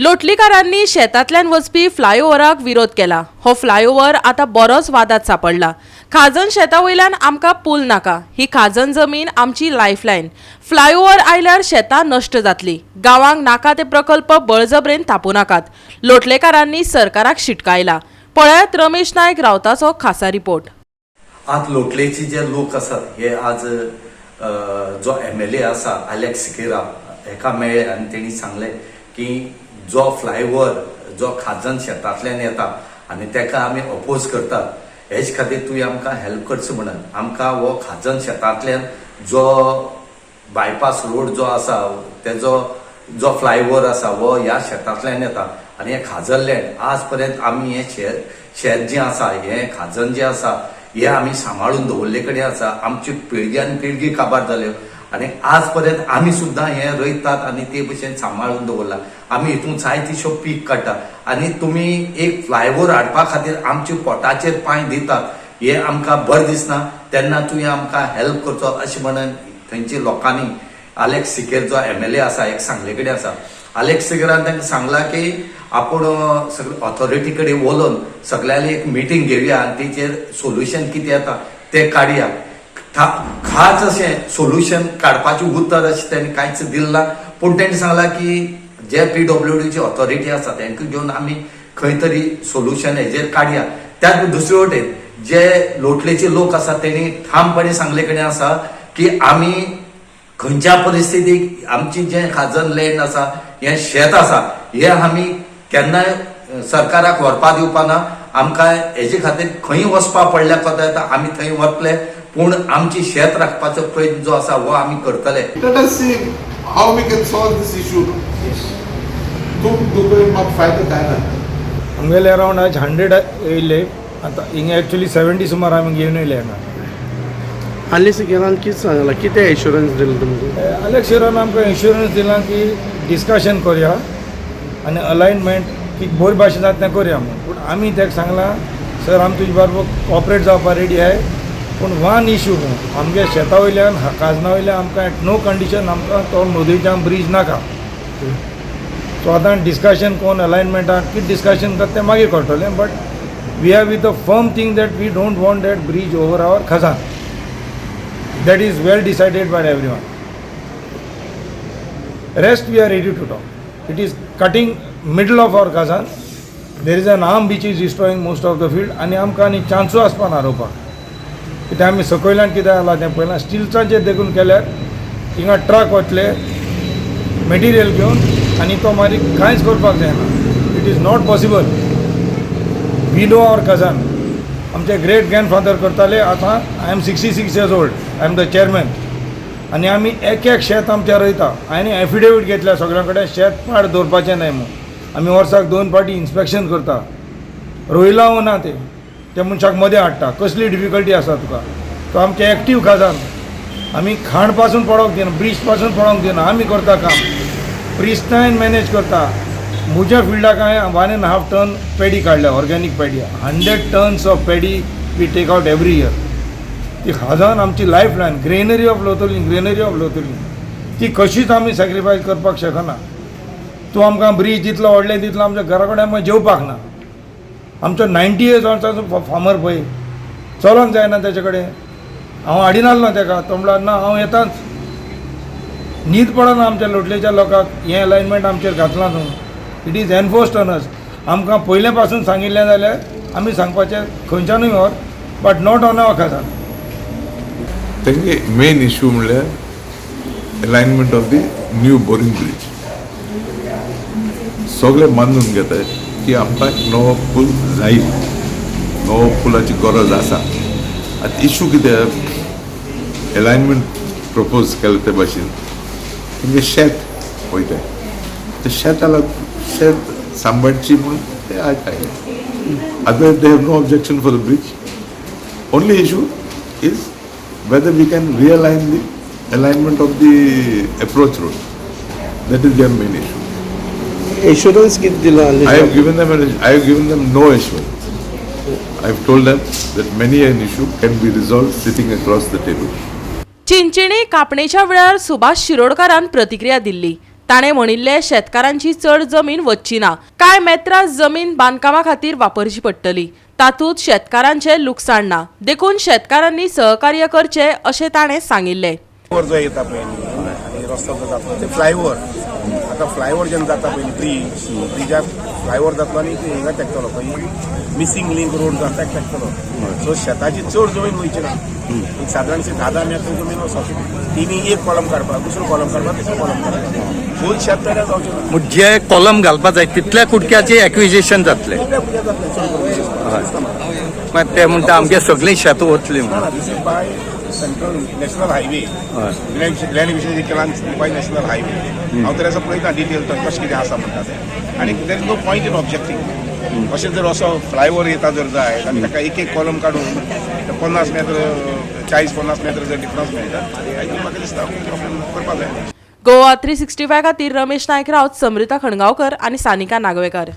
लोटलीकारांनी शेतांतल्यान वचपी फ्लायओव्हराक विरोध केला। हो फ्लायओव्हर आता बरोच वादात सापडला। खाजन शेता वयल्यान आमकां पूल नाका, ही खाजन जमीन आमची लायफलायन। फ्लायओव्हर आयल्यार शेतां नश्ट जातली। गांवांक नाका ते प्रकल्प बळजबरेन थापू नाकात। लोटलेकारांनी सरकाराक शिटकायला। पळयात रमेश नायक रावताचो खासा रिपोर्ट। आज लोटलेचे जे लोक आसात हे आज जो MLA आसा अलेक्स सिकेरा हेका मेळ्ळे आनी तेणी सांगले की जो फ्लायओव्हर जो खाजन शेतांतल्यान येता आनी तेका आमी अपोज करतात हेच खातीर तुवें आमकां हेल्प करचो म्हणून आमकां हो खाजन शेतांतल्यान जो बायपास रोड जो आसा तेजो जो फ्लायओव्हर आसा हो ह्या शेतांतल्यान येता आनी हे खाजन लँड आज पर्यंत आमी हे शेत जें आसा हे खाजन जें आसा हे आमी सांबाळून दवरले कडेन आसा। आमची पिळग्यान पिळगी काबार जाल्यो आनी आज पर्यंत आमी सुद्दां हे रोयतात आनी ते भशेन सांबाळून दवरला। आमी हितून जाय तिश्यो पीक काडटात आनी तुमी एक फ्लायओव्हर हाडपा खातीर आमच्या पोटाचेर पांय दितात हे आमकां बरें दिसना। तेन्ना तुवें आमकां हेल्प करचो अशें म्हणून थंयच्या लोकांनी अलेक्स सिकेर जो MLA आसा एक सांगले कडेन आसा। अलेक्स सिकेरान तांकां सांगला की आपूण सगळे ऑथॉरिटी कडेन उलोवन सगळ्यांनी एक मिटींग घेवया आनी तेचेर सोल्युशन कितें येता तें काडया। खास अशें सोल्युशन काडपाचें उतर अशें तांणी कांयच दिलें ना, पूण तांणी सांगला की जे PWDची ऑथॉरिटी आसा तांकां घेवन आमी खंय तरी सोल्युशन हेजेर काडया। त्याच दुसरे वटेन जे लोटलेचे लोक आसा तेणी ठामपणे सांगले कडेन आसा की आमी खंयच्या परिस्थितीक आमची जे खाजन लँड आसा हे शेत आसा हे आमी केन्नाय सरकाराक व्हरपा दिवपाना। आमकां हेजे खातीर खंय वचपा पडल्यार कोता येता आमी थंय वतले, पूण आमची शेत राखपाचो प्रयत्न जो आसा हो आमी करतले। Let us see how we can solve this issue. तूं म्हाका फायदो काय ना आमगेले अरावंड आज 100 येयले आतां हिंगा एक्चुअली 70 सुमार आमी घेवन येयले हांगा। अलेक्स सिकेरान कितें सांगलां, कितें एश्युरन्स दिलें तुमकां? अलेक्स सिकेरान आमकां इन्शुरन्स दिला की डिस्कशन करया आनी अलायनमेंट की बरे भाशेन जाता तें करया म्हणून। पूण आमी ताका सांगलां सर आमी तुजे बरोबर कॉपरेट जावपा रेडी आहाय, पूण वन इश्यू आमगे शेता वयल्यान खाजना वयल्यान आमकां एट नो कंडिशन आमकां तो नदीच्यान ब्रीज नाका। सो आतां डिस्कशन कोण अलायनमेंटाक कितें डिस्कशन करता तें मागीर कळटलें, but we have with a firm thing that we don't want that bridge over our खजान। That is well decided by everyone. Rest we are ready to talk. It is cutting middle of our Kazan. There is an arm which is destroying most of the field. आणि आमकां आनी चान्सू आसपा ना रोवपाक, कित्याक आमी सकयल्यान कितें जाला तें पळयलां। स्टिल्साचेर देखून केल्यार हिंगा ट्रक वतले मटेरियल घेवन आनी तो मागीर कांयच करपाक जायना। It is not possible. We know our cousin, आमचे ग्रेट ग्रँडफादर करताले। आतां I am 66 years old, I am the chairman आनी आमी एक एक शेत आमचें रोयता। हांवें एफिडेवीट घेतल्या सगळ्यां कडेन शेत पाड दवरपाचें न्हय म्हणून। आमी वर्साक 2 फावटी इन्स्पेक्शन करता, रोयला वो ना ते मनशाक मदें हाडटा। कसली डिफिकल्टी आसा तुका, तो आमचें एक्टीव खाजन। आमी खाण पासून पडोवंक दिना, ब्रीज पासून पडोवंक दिना, आमी करता काम प्रिस्टायन मॅनेज करता। म्हज्या फिल्डाक हांवें 1.5 टन पेडी काडल्या, organic paddy. 100 tons of paddy we take out every year. ती खाजन आमची लायफ लायन, ग्रेनरी ऑफ लोथुर्ली ती कशीच आमी सॅक्रिफायस करपाक शकना। तूं आमकां ब्रीज दितलो व्हडले दितलो, आमच्या घरा कडेन आमकां जेवपाक ना। आमचो 90 years वर्साचो फार्मर पळय, चलोंक जायना तेचे कडेन। हांव हाडिनासलो ताका, तो म्हणला ना हांव येताच। न्हीद पडना आमच्या लोटलेच्या लोकांक हें अलायनमेंट आमचेर घातलां न्हू। It is enforced on us. आमकां पयले पासून सांगिल्लें जाल्यार आमी सांगपाचें खंयच्यानूय व्हर, बट नॉट ऑन आवर खजान। तेंगे मेन इश्यू म्हणल्यार alignment of the new boring bridge. सगळे मानून घेतात की आमकां नवो पूल जाय, नवो पुलाची गरज आसा। आतां इश्यू कितें अलायनमेंट प्रपोज केले ते भाशेन तेंगे शेत वयता, ते शेत सांबाळची म्हणून ते आयकाय। Other they have no objection for the bridge. Only issue is whether we can realign the alignment of the approach road. That is their main issue. Assurance कितें दिला? I have given them no assurance. I have told them that many an issue can be resolved sitting across the table. Chinchinim कापणेच्या वेळार सुभाष शिरोडकारान प्रतिक्रिया दिल्ली। ताणें म्हणिल्ले शेतकारांची चड जमीन वचची ना, कांय मेत्रां जमीन बांदकामा खातीर वापरची पडटली. तातूंत शेतकारांचे लुकसाण ना, देखून शेतकारांनी सहकार्य करचे अशें ताणें सांगिल्लें. वर जो येता पळय आनी रस्तो जो जाता ते फ्लायओवर आतां फ्लायओवर जेन्ना जाता पळय ब्रिजाक फ्लायओवर जातलो आनी हिंगा तेकतलो खंय मिसींग लिंक रोड जाता तेकतलो. सो शेताची चड जमीन वयची ना, एक सादारणशी 10 मेत्र जमीन वचप, तिनी एक कॉलम काडपाक, दुसरो कॉलम काडपाक, तिसरो कॉलम काडपाक, फूल शेत तयार जावचें ना. जे कॉलम घालपा जाय तितल्या कुडक्याचे एक्विजिशन जातले. ते म्हणटा आमगे सगळीं शेत वतली by central national highway land विशय केला बाय नॅशनल हायवे. हांव तर असो पळयता डिटेल तो कशें कितें आसा म्हणटा तें, आनी there is no point in objecting. अशें जर असो फ्लायओवर येता जर जाय आनी ताका एक एक कॉलम काडून 50 मेत्र 40-50 मेत्र जर डिफरन्स मेळटा, आय थिंक म्हाका दिसता करपाक जाय. गोवा 365 खातीर रमेश नायक रावत, समृता खणगांवकर आनी सानिका नागवेकर.